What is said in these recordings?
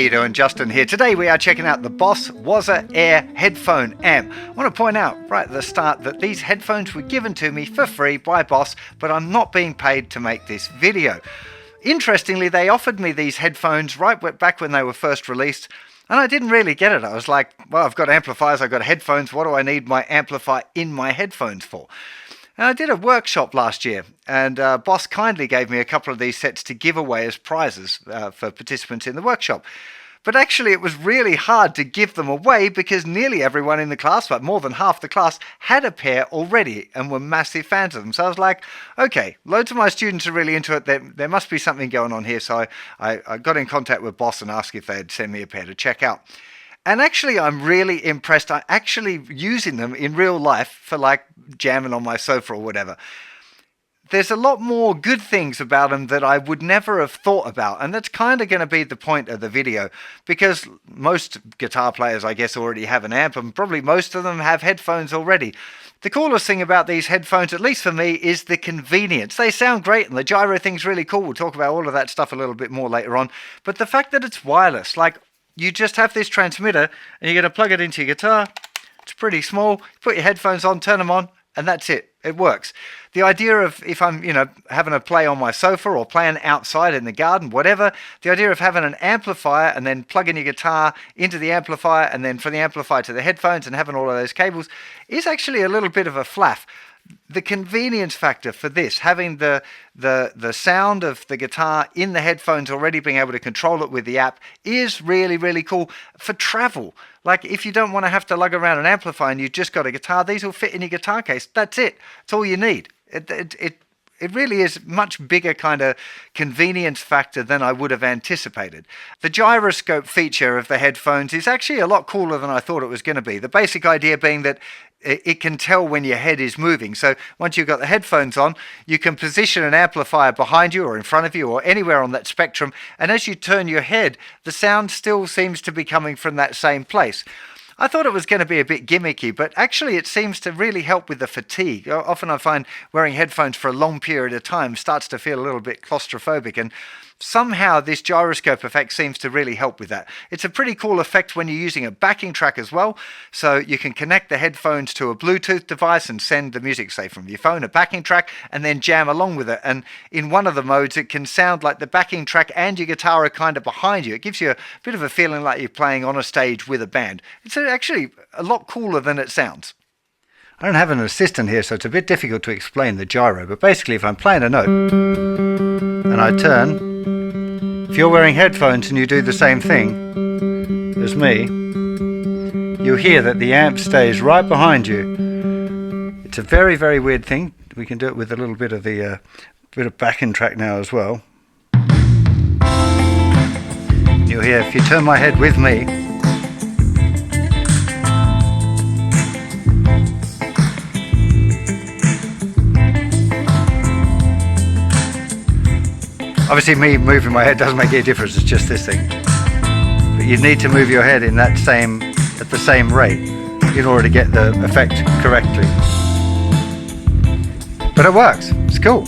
you doing? Justin here. Today we are checking out the Boss Waza-Air Headphone amp. I want to point out right at the start that these headphones were given to me for free by Boss, but I'm not being paid to make this video. Interestingly, they offered me these headphones right back when they were first released, and I didn't really get it. I was like, well, I've got amplifiers, I've got headphones, what do I need my amplifier in my headphones for? And I did a workshop last year, and Boss kindly gave me a couple of these sets to give away as prizes for participants in the workshop. But actually it was really hard to give them away because nearly everyone in the class, but more than half the class, had a pair already and were massive fans of them. So I was like, okay, loads of my students are really into it. There must be something going on here. So I got in contact with Boss and asked if they'd send me a pair to check out. And actually, I'm really impressed. I'm actually using them in real life for like jamming on my sofa or whatever. There's a lot more good things about them that I would never have thought about. And that's kind of going to be the point of the video, because most guitar players, I guess, already have an amp, and probably most of them have headphones already. The coolest thing about these headphones, at least for me, is the convenience. They sound great, and the gyro thing's really cool. We'll talk about all of that stuff a little bit more later on. But the fact that it's wireless, like, you just have this transmitter and you're going to plug it into your guitar. It's pretty small. Put your headphones on, turn them on, and that's it. It works. The idea of, if I'm, having a play on my sofa or playing outside in the garden, whatever, the idea of having an amplifier and then plugging your guitar into the amplifier and then from the amplifier to the headphones and having all of those cables is actually a little bit of a flaff. The convenience factor for this, having the sound of the guitar in the headphones, already being able to control it with the app, is really, really cool for travel. Like, if you don't want to have to lug around an amplifier and you've just got a guitar, these will fit in your guitar case. That's it. It's all you need. It really is much bigger kind of convenience factor than I would have anticipated. The gyroscope feature of the headphones is actually a lot cooler than I thought it was going to be. The basic idea being that it can tell when your head is moving. So once you've got the headphones on, you can position an amplifier behind you or in front of you or anywhere on that spectrum. And as you turn your head, the sound still seems to be coming from that same place. I thought it was going to be a bit gimmicky, but actually it seems to really help with the fatigue. Often I find wearing headphones for a long period of time starts to feel a little bit claustrophobic, and somehow this gyroscope effect seems to really help with that. It's a pretty cool effect when you're using a backing track as well. So you can connect the headphones to a Bluetooth device and send the music, say from your phone, a backing track, and then jam along with it. And in one of the modes, it can sound like the backing track and your guitar are kind of behind you. It gives you a bit of a feeling like you're playing on a stage with a band. It's actually a lot cooler than it sounds. I don't have an assistant here, so it's a bit difficult to explain the gyro, but basically if I'm playing a note and I turn, if you're wearing headphones and you do the same thing as me, you'll hear that the amp stays right behind you. It's a very, very weird thing. We can do it with a little bit of the bit of backing track now as well. You'll hear, if you turn my head with me, obviously me moving my head doesn't make any difference, it's just this thing. But you need to move your head in at the same rate in order to get the effect correctly. But it works, it's cool.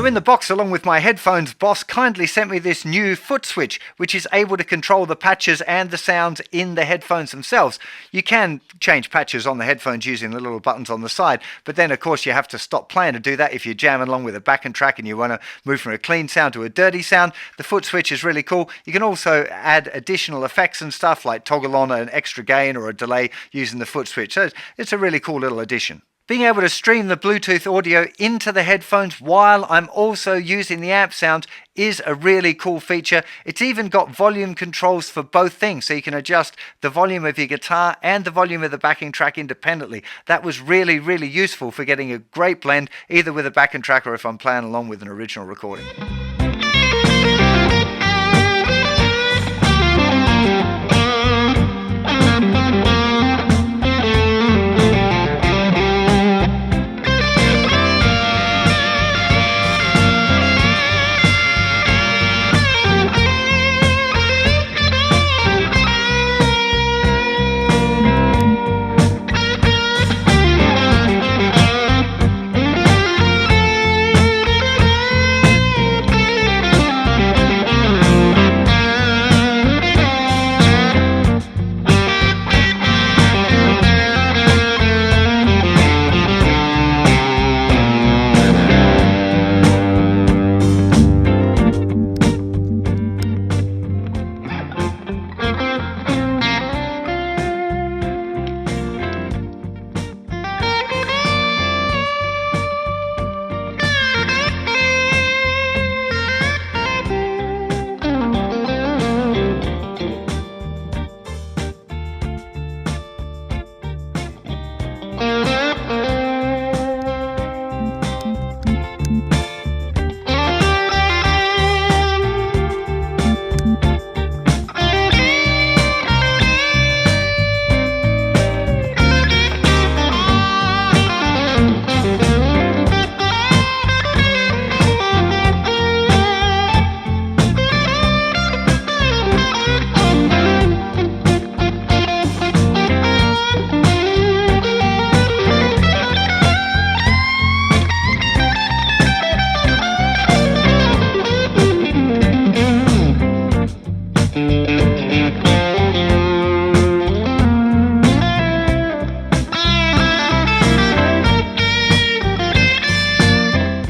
In the box, along with my headphones, Boss kindly sent me this new foot switch, which is able to control the patches and the sounds in the headphones themselves. You can change patches on the headphones using the little buttons on the side, but then of course you have to stop playing to do that if you're jamming along with a backing track and you want to move from a clean sound to a dirty sound. The foot switch is really cool. You can also add additional effects and stuff like toggle on an extra gain or a delay using the foot switch. So it's a really cool little addition. Being able to stream the Bluetooth audio into the headphones while I'm also using the amp sounds is a really cool feature. It's even got volume controls for both things, so you can adjust the volume of your guitar and the volume of the backing track independently. That was really, really useful for getting a great blend, either with a backing track or if I'm playing along with an original recording.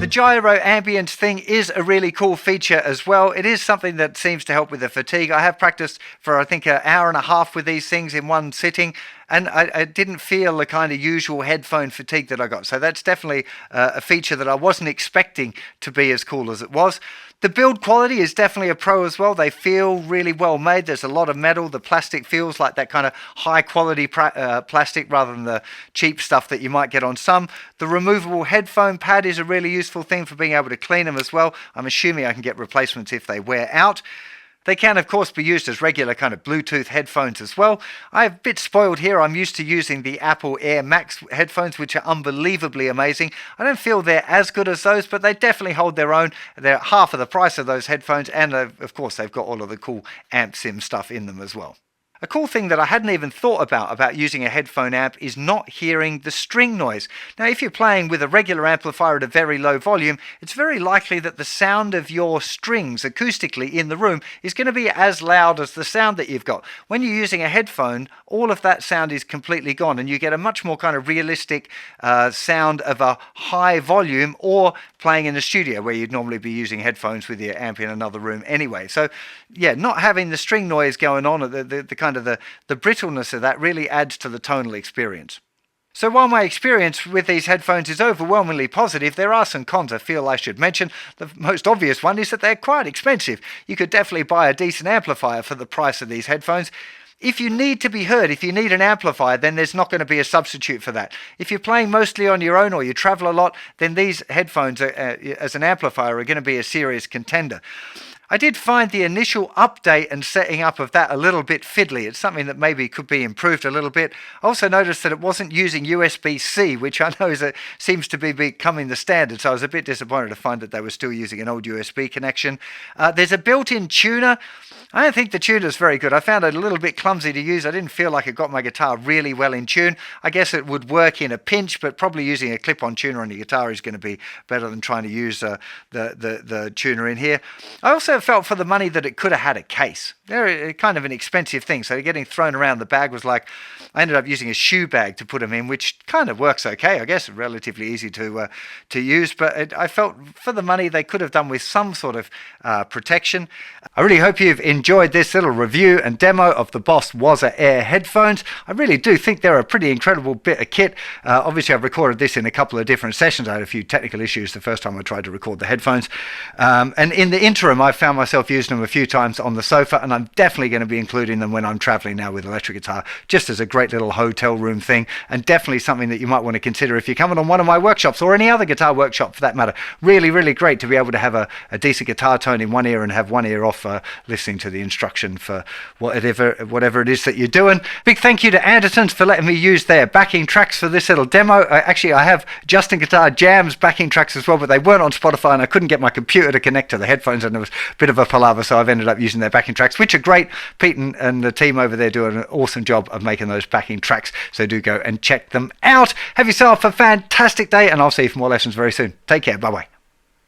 Gyro ambient thing is a really cool feature as well. It is something that seems to help with the fatigue. I have practiced for I think an hour and a half with these things in one sitting, and I didn't feel the kind of usual headphone fatigue that I got. So that's definitely a feature that I wasn't expecting to be as cool as it was. The build quality is definitely a pro as well. They feel really well made. There's a lot of metal. The plastic feels like that kind of high quality plastic rather than the cheap stuff that you might get on some. The removable headphone pad is a really useful thing for being able to clean them as well. I'm assuming I can get replacements if they wear out. They can, of course, be used as regular kind of Bluetooth headphones as well. I'm a bit spoiled here. I'm used to using the Apple Air Max headphones, which are unbelievably amazing. I don't feel they're as good as those, but they definitely hold their own. They're half of the price of those headphones, and of course, they've got all of the cool amp sim stuff in them as well. A cool thing that I hadn't even thought about using a headphone amp is not hearing the string noise. Now, if you're playing with a regular amplifier at a very low volume, it's very likely that the sound of your strings acoustically in the room is going to be as loud as the sound that you've got. When you're using a headphone, all of that sound is completely gone, and you get a much more kind of realistic sound of a high volume, or playing in the studio where you'd normally be using headphones with your amp in another room anyway. So yeah, not having the string noise going on, the kind of the brittleness of that really adds to the tonal experience. So while my experience with these headphones is overwhelmingly positive, there are some cons I feel I should mention. The most obvious one is that they're quite expensive. You could definitely buy a decent amplifier for the price of these headphones. If you need to be heard, if you need an amplifier, then there's not going to be a substitute for that. If you're playing mostly on your own or you travel a lot, then these headphones as an amplifier are going to be a serious contender. I did find the initial update and setting up of that a little bit fiddly. It's something that maybe could be improved a little bit. I also noticed that it wasn't using USB-C, which I know seems to be becoming the standard, so I was a bit disappointed to find that they were still using an old USB connection. There's a built-in tuner. I don't think the tuner's very good. I found it a little bit clumsy to use. I didn't feel like it got my guitar really well in tune. I guess it would work in a pinch, but probably using a clip-on tuner on your guitar is going to be better than trying to use the tuner in here. I also of felt for the money that it could have had a case. They're kind of an expensive thing, so getting thrown around the bag was like, I ended up using a shoe bag to put them in, which kind of works okay, I guess, relatively easy to use, but I felt for the money they could have done with some sort of protection. I really hope you've enjoyed this little review and demo of the Boss Waza-Air headphones. I really do think they're a pretty incredible bit of kit. Obviously, I've recorded this in a couple of different sessions. I had a few technical issues the first time I tried to record the headphones. And in the interim, I found myself using them a few times on the sofa, and I'm definitely going to be including them when I'm traveling now with electric guitar, just as a great little hotel room thing, and definitely something that you might want to consider if you're coming on one of my workshops, or any other guitar workshop for that matter. Really, really great to be able to have a decent guitar tone in one ear and have one ear off listening to the instruction for whatever it is that you're doing. Big thank you to Andertons for letting me use their backing tracks for this little demo. Actually, I have JustinGuitar Jam's backing tracks as well, but they weren't on Spotify, and I couldn't get my computer to connect to the headphones, and it was a bit of a palaver, so I've ended up using their backing tracks, which are great. Pete and the team over there do an awesome job of making those backing tracks, so do go and check them out. Have yourself a fantastic day, and I'll see you for more lessons very soon. Take care. Bye-bye.